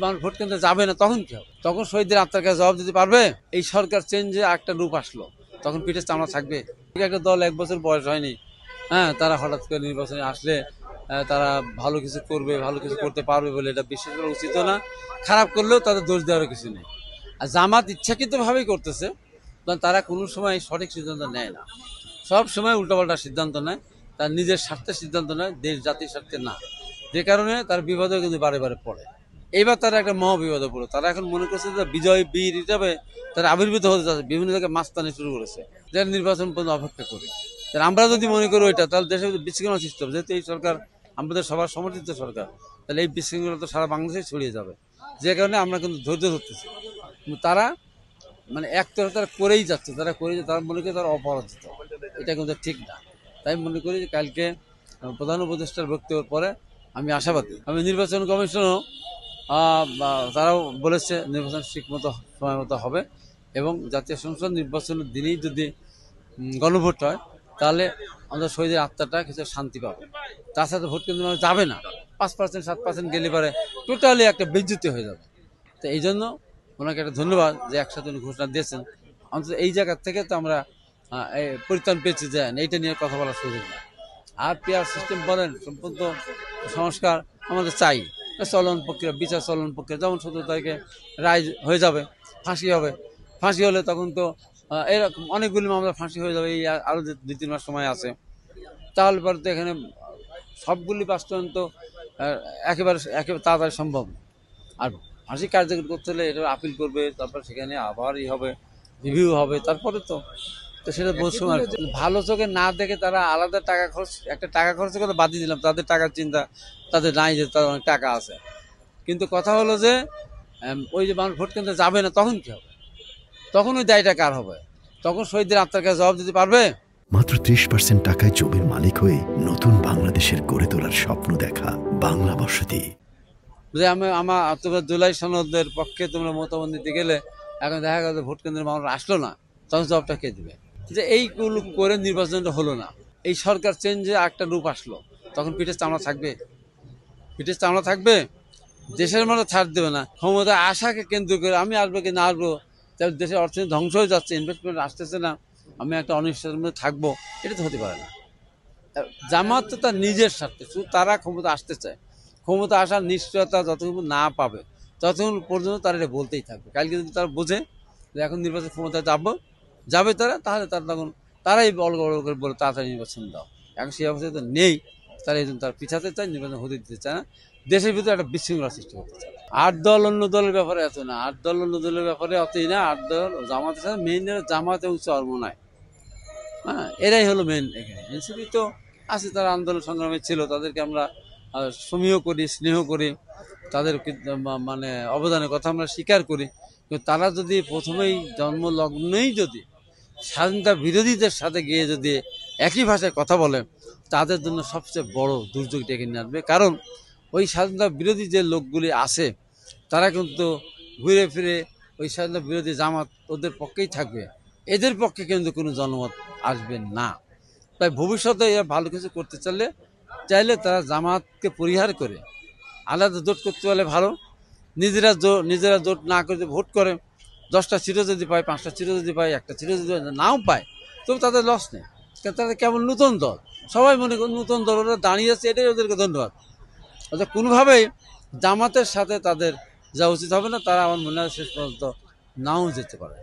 মানুষ ভোট কেন্দ্রে যাবে না, তখন কি হবে? তখন শহীদদের আত্মার কাছে জবাব দিতে পারবে? এই সরকার চেঞ্জে একটা রূপ আসলো, তখন পিঠের চামড়া থাকবে? একটা দল 1 বছর বয়স হয়নি, হ্যাঁ, তারা হঠাৎ করে নির্বাচনে আসলে তারা ভালো কিছু করবে, ভালো কিছু করতে পারবে বলে এটা বিশ্বাস করা উচিত না। খারাপ করলেও তাদের দোষ দেওয়ার কিছু নেই। আর জামাত ইচ্ছাকৃতভাবেই করতেছে, কারণ তারা কোনো সময় সঠিক সিদ্ধান্ত নেয় না, সব সময় উল্টাপাল্টা সিদ্ধান্ত নেয়, তার নিজের স্বার্থের সিদ্ধান্ত নেয়, দেশ জাতির স্বার্থে না। যে কারণে তার বিপদে কিন্তু বারে বারে পড়ে। এইবার তারা একটা মহাবিপদে পড়লো। তারা এখন মনে করছে যে বিজয় বীর হিসাবে তারা আবির্ভূত হতে যাচ্ছে, বিভিন্ন জায়গায় মাস্তানি শুরু করেছে, যারা নির্বাচন পর্যন্ত অপেক্ষা করে। আমরা যদি মনে করি ওইটা, তাহলে দেশের বিশৃঙ্খলা সৃষ্টি হবে। যেহেতু এই সরকার আমাদের সবার সমর্থিত সরকার, তাহলে এই বিশৃঙ্খলা তো সারা বাংলাদেশে ছড়িয়ে যাবে। যে কারণে আমরা কিন্তু ধৈর্য ধরতেছি। কিন্তু তারা মানে একতরফা তারা করেই যাচ্ছে, তারা মনে করে তারা অপরাজিত। এটা কিন্তু ঠিক না। তাই মনে করি যে কালকে প্রধান উপদেষ্টার বক্তব্যের পরে আমি আশাবাদী। আমি নির্বাচন কমিশনও তারাও বলেছে নির্বাচন ঠিক মতো সময় মতো হবে, এবং জাতীয় সংসদ নির্বাচনের দিনেই যদি গণভোট হয়, তাহলে আমাদের শহীদের আত্মাটা কিছু শান্তি পাবে। তার সাথে ভোট কেন্দ্রে মানুষ যাবে না, 5% 7% গেলে পারে টোটালি একটা বিচ্যুতি হয়ে যাবে। তো এই জন্য ওনাকে একটা ধন্যবাদ যে একসাথে উনি ঘোষণা দিয়েছেন। অন্তত এই জায়গা থেকে তো আমরা পরিত্রাণ পেয়েছি যে এইটা নিয়ে কথা বলার সুযোগ না। আর পিআর সিস্টেম বলেন, সম্পূর্ণ সংস্কার আমাদের চাই। চলন প্রক্রিয়া, বিচার চলন প্রক্রিয়া, যেমন 17 তারিখে রায় হয়ে যাবে, ফাঁসি হবে। ফাঁসি হলে তখন তো এরকম অনেকগুলি মামলা ফাঁসি হয়ে যাবে। এই আরও যে 2-3 মাস সময় আছে, তাহলে পরে তো এখানে সবগুলি বাস্তবায়ন তো একেবারে তাড়াতাড়ি সম্ভব না। আর ফাঁসি কার্যকর করতে হলে এটা আপিল করবে, তারপর সেখানে আবার হবে, রিভিউ হবে, তারপরে তো সেটা বহু সময়। ভালো চোখে না দেখে তারা আলাদা টাকা খরচের কথা বাদ দিয়ে দিলাম, তাদের টাকার চিন্তা তাদের নাই, যে তাদের অনেক টাকা আছে। কিন্তু কথা হলো যে ওই যে মানুষ ভোট কেন্দ্রে যাবে না, তখন কি হবে? তখন ওই দায়টা কার হবে? তখন শহীদদের আত্মার কাছে জবাব দিতে পারবে? মাত্র 30% টাকায় জমির মালিক হয়ে নতুন বাংলাদেশের গড়ে তোলার স্বপ্ন দেখা বাংলা বসতি। যে তোমরা জুলাই সনদের পক্ষে তোমরা মতামত দিতে গেলে, এখন দেখা গেল ভোট কেন্দ্রের মানুষ আসলো না, তখন জবাবটা কে দিবে? যে এইগুলো করে নির্বাচনটা হলো না, এই সরকার চেঞ্জে একটা রূপ আসলো, তখন পিঠের চামড়া থাকবে? পিঠের চামড়া থাকবে? দেশের মানুষ ছাড় দেবে না। ক্ষমতা আশাকে কেন্দ্র করে আমি আসবো কি না আসবো, তাহলে দেশের অর্থনীতি ধ্বংস হয়ে যাচ্ছে, ইনভেস্টমেন্ট আসতেছে না, আমি একটা অনিশ্চয়তার মধ্যে থাকবো, এটা তো হতে পারে না। জামাত তো তার নিজের স্বার্থে, শুধু তারা ক্ষমতা আসতে চায়। ক্ষমতা আসার নিশ্চয়তা যতক্ষণ না পাবে, ততক্ষণ পর্যন্ত তারা এটা বলতেই থাকবে। কালকে যদি তারা বোঝে যে এখন নির্বাচন ক্ষমতায় যাবে তারা, তাহলে তারা তখন তারাই বল করে বলে তাড়াতাড়ি নির্বাচন দাও। এখন সেই অবস্থায় তো নেই, তারা এই জন্য তারা পিছাতে চায়, নির্বাচন হতে দিতে চায় না, দেশের ভিতরে একটা বিশৃঙ্খলা সৃষ্টি করতে চায়। 8 দল অন্য দলের ব্যাপারে এত না, 8 দল অন্য দলের ব্যাপারে অতই না। 8 দল জামাতের সাথে মেইন জামাত এবং চরমোনায়, হ্যাঁ, এরাই হলো মেন। এখানে এনসিপি তো আছে, তারা আন্দোলন সংগ্রামে ছিল, তাদেরকে আমরা সমীহ করি, স্নেহ করি, তাদের মানে অবদানের কথা আমরা স্বীকার করি। কিন্তু তারা যদি প্রথমেই জন্মলগ্নেই যদি স্বাধীনতা বিরোধীদের সাথে গিয়ে যদি একই ভাষায় কথা বলে, তাদের জন্য সবচেয়ে বড় দুর্যোগ ডেকে নিয়ে আসবে। কারণ ওই স্বাধীনতা বিরোধী যে লোকগুলি আছে, তারা কিন্তু ঘুরে ফিরে ওই স্বাধীনতা বিরোধী জামাত ওদের পক্ষেই থাকবে, এদের পক্ষে কিন্তু কোনো জনমত আসবে না। তাই ভবিষ্যতে এরা ভালো কিছু করতে চাইলে তারা জামাতকে পরিহার করে আলাদা জোট করতে পারলে ভালো। নিজেরা জোট না করে ভোট করে 10টা সিটও যদি পায়, 5টা সিটও যদি পায়, একটা সিটও যদি নাও পায়, তবু তাদের লস নেই। তাদের কেমন নতুন দল, সবাই মনে করেন নতুন দল, ওরা দাঁড়িয়েছে, এটাই ওদেরকে ধন্যবাদ। অর্থাৎ কোনোভাবেই জামাতের সাথে তাদের যা উচিত হবে না, তারা আমার মনে হয় শেষ পর্যন্ত নাও যেতে পারে।